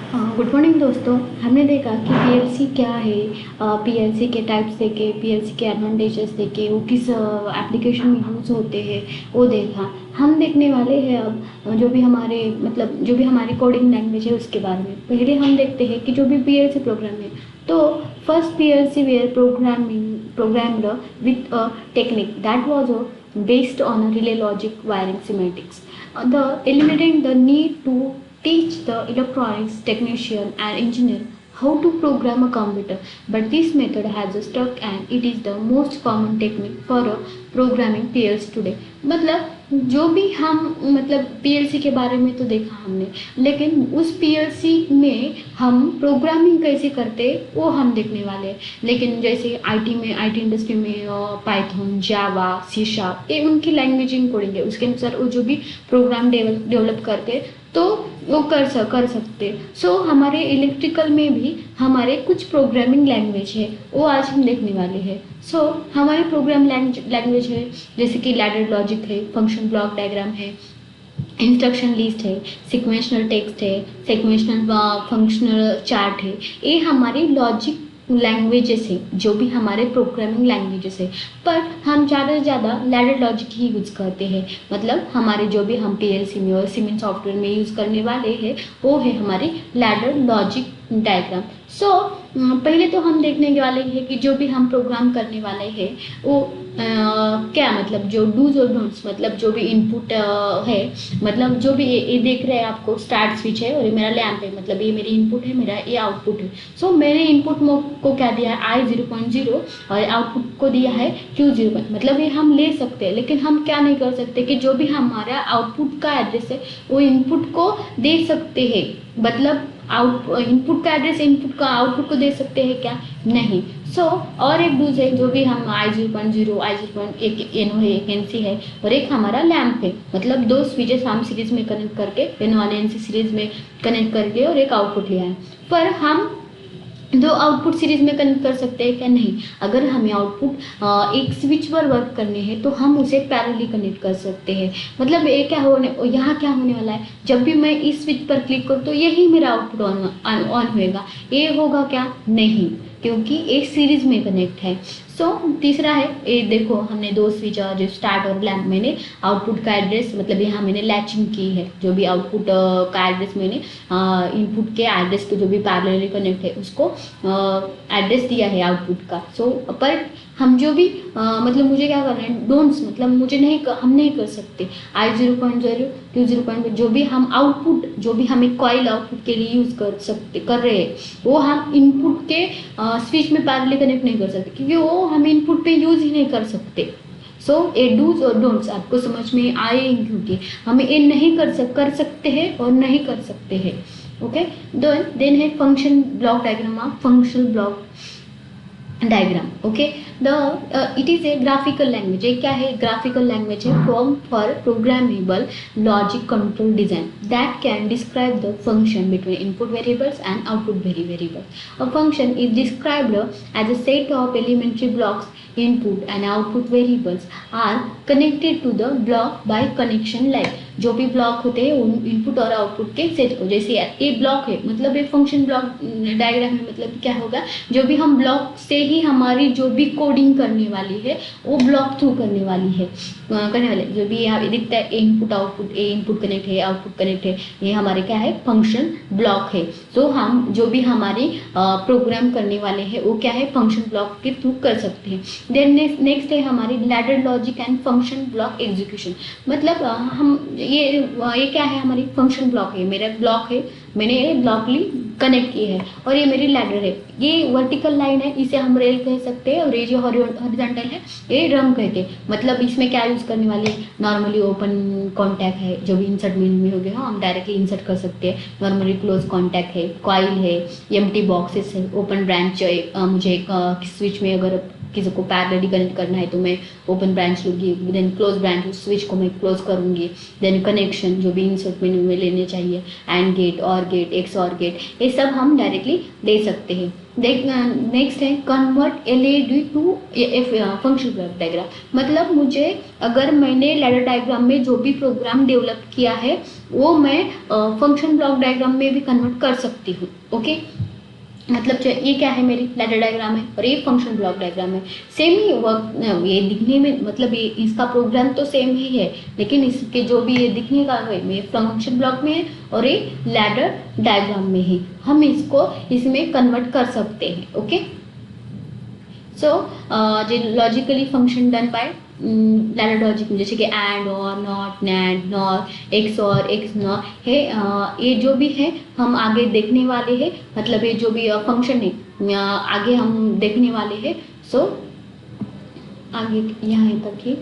Good morning दोस्तों। हमने देखा कि पीएलसी क्या है, पीएलसी के टाइप्स देखे, पीएलसी के एडवांटेजेस देखे, वो किस एप्लीकेशन में यूज़ होते हैं वो देखा। हम देखने वाले हैं अब जो भी हमारे जो भी हमारी कोडिंग लैंग्वेज है उसके बारे में। पहले हम देखते हैं कि जो भी पीएलसी प्रोग्राम है, तो first PLC were programmed with a technique that was based on a relay logic wiring semantics, the eliminating the need to teach the electronics technician and engineer how to program a computer. But this method has stuck and it is the most common technique for programming PLC today. मतलब जो भी हम PLC के बारे में तो देखा हमने, लेकिन उस पीएलसी में हम प्रोग्रामिंग कैसे करते वो हम देखने वाले हैं। लेकिन जैसे आईटी इंडस्ट्री में पाइथन, जावा, सी शार्प, ये उनकी लैंग्वेजिंग कोडिंग है, उसके अनुसार वो जो भी प्रोग्राम डेवलप करते तो वो कर सकते। सो हमारे इलेक्ट्रिकल में भी हमारे कुछ प्रोग्रामिंग लैंग्वेज है, वो आज हम देखने वाले हैं। सो हमारे प्रोग्राम लैंग्वेज है जैसे कि लैडर लॉजिक है, फंक्शन ब्लॉक डायग्राम है, इंस्ट्रक्शन लिस्ट है, सिक्वेंशनल टेक्स्ट है, सिक्वेंशनल फंक्शनल चार्ट है। ये हमारी लॉजिक लैंग्वेजेस है, जो भी हमारे प्रोग्रामिंग लैंग्वेजेस है। पर हम ज़्यादा से ज़्यादा लैडर लॉजिक ही यूज़ करते हैं। मतलब हमारे जो भी हम पीएलसी में और सीमेंस सॉफ्टवेयर में यूज़ करने वाले हैं वो है हमारी लैडर लॉजिक डायग्राम। सो पहले तो हम देखने के वाले हैं कि जो भी हम प्रोग्राम करने वाले हैं वो क्या जो डूज और डोंट्स, जो भी इनपुट है, जो भी ये देख रहे हैं आपको स्टार्ट स्विच है और ये मेरा लैम्प है, ये मेरी इनपुट है, मेरा ये आउटपुट है। सो मेरे इनपुट को क्या दिया है I0.0 और आउटपुट को दिया है Q0, ये हम ले सकते हैं, लेकिन हम क्या नहीं कर सकते कि जो भी हमारा आउटपुट का एड्रेस है वो इनपुट को दे सकते हैं। इनपुट का एड्रेस इनपुट का आउटपुट को दे सकते हैं क्या? नहीं। सो और एक डूज है जो भी हम I0.0, एक एनो है, एक एनसी है और एक हमारा लैम्प है। दो स्विचेस हम सीरीज में कनेक्ट करके एनो और एनसी सीरीज में कनेक्ट करके और एक आउटपुट लिया है। पर हम दो आउटपुट सीरीज में कनेक्ट कर सकते हैं क्या? नहीं। अगर हमें आउटपुट एक स्विच पर वर्क करने हैं तो हम उसे पैरेलली कनेक्ट कर सकते हैं। ये यहाँ क्या होने वाला है, जब भी मैं इस स्विच पर क्लिक करूँ तो यही मेरा आउटपुट ऑन होएगा। ये होगा क्या? नहीं, क्योंकि एक सीरीज में कनेक्ट है। सो तीसरा है, ये देखो हमने दो स्विच जो स्टार्ट और लैम्प, मैंने आउटपुट का एड्रेस यहाँ मैंने लैचिंग की है, जो भी आउटपुट का एड्रेस मैंने इनपुट के एड्रेस को जो भी पैरेलली कनेक्ट है उसको एड्रेस दिया है आउटपुट का। सो पर हम जो भी मुझे क्या करना है, डोंट्स हम नहीं कर सकते। I0.0, Q0.0 जो भी हम आउटपुट, जो भी हम एक कॉइल आउटपुट के लिए यूज़ कर रहे हैं वो हम इनपुट के स्विच में पैरेलली कनेक्ट नहीं कर सकते, क्योंकि वो हम इनपुट पे यूज़ ही नहीं कर सकते। सो ए डूज और डोंट्स आपको समझ में आए, क्योंकि हमें ये नहीं कर सकते हैं और नहीं कर सकते हैं। ओके, देन है function block diagram, functional block diagram. Okay, it is a graphical language. ये क्या है? ग्राफिकल लैंग्वेज है for programmable logic control design that can describe the function between input variables and output variables. A function is described as a set of elementary blocks, input and output variables are connected to the block by connection line. जो भी block होते हैं उन input और output के set को, जैसे ये ब्लॉक है, ये फंक्शन ब्लॉक डायग्राम है। क्या होगा, जो भी हम ब्लॉक से ही हमारी जो भी कोडिंग करने वाली है वो ब्लॉक थ्रू करने वाले जो भी यहाँ दिखता है इनपुट आउटपुट, ए इनपुट कनेक्ट है, आउटपुट कनेक्ट है, ये हमारे क्या है? फंक्शन ब्लॉक है। सो हम जो भी हमारी प्रोग्राम करने वाले हैं वो क्या है? फंक्शन ब्लॉक के थ्रू कर सकते हैं। देन नेक्स्ट है हमारी ladder logic and function block execution. हम ये क्या है? हमारी फंक्शन ब्लॉक है, मेरा ब्लॉक है, मैंने ये ब्लॉक ली कनेक्ट की है और ये मेरी लैडर है। ये वर्टिकल लाइन है, इसे हम रेल कह सकते हैं, और ये जो हॉरिजॉन्टल है ये रंग कहते हैं। इसमें क्या यूज़ करने वाले, नॉर्मली ओपन कॉन्टैक्ट है, जो भी इंसर्ट मेनू में हो गया हम डायरेक्टली इंसर्ट कर सकते हैं। नॉर्मली क्लोज कॉन्टैक्ट है, कॉइल है, एम्प्टी बॉक्सेस है, ओपन ब्रांच मुझे एक स्विच में अगर किसी को पैरेलली कनेक्ट करना है तो मैं ओपन ब्रांच लूँगी, देन क्लोज ब्रांच स्विच को मैं क्लोज करूँगी, देन कनेक्शन जो भी इंसर्ट मेन्यू में लेने चाहिए, एंड गेट, और गेट, एक्स और गेट, ये सब हम डायरेक्टली दे सकते हैं। नेक्स्ट है convert LED to function block diagram. मतलब मुझे अगर मैंने लैडर डायग्राम में जो भी प्रोग्राम डेवलप किया है वो मैं फंक्शन ब्लॉक डायग्राम में भी कन्वर्ट कर सकती हूँ। ओके, मतलब ये क्या है, मेरी लैडर डायग्राम है और ये फंक्शन ब्लॉक डायग्राम है। सेम ही वर्क, ये दिखने में मतलब ये इसका प्रोग्राम तो सेम ही है, लेकिन इसके जो भी ये दिखने का है ये फंक्शन ब्लॉक में है और ये लैडर डायग्राम में है। हम इसको इसमें कन्वर्ट कर सकते हैं। Okay, so J logically function done by ladder logic, जैसे कि एंड, और, नॉट, नैंड, नॉर, एक्स और एक्स नॉर है, ये जो भी है हम आगे देखने वाले हैं। मतलब ये जो भी फंक्शन है आगे हम देखने वाले हैं। सो आगे यहाँ तक ही।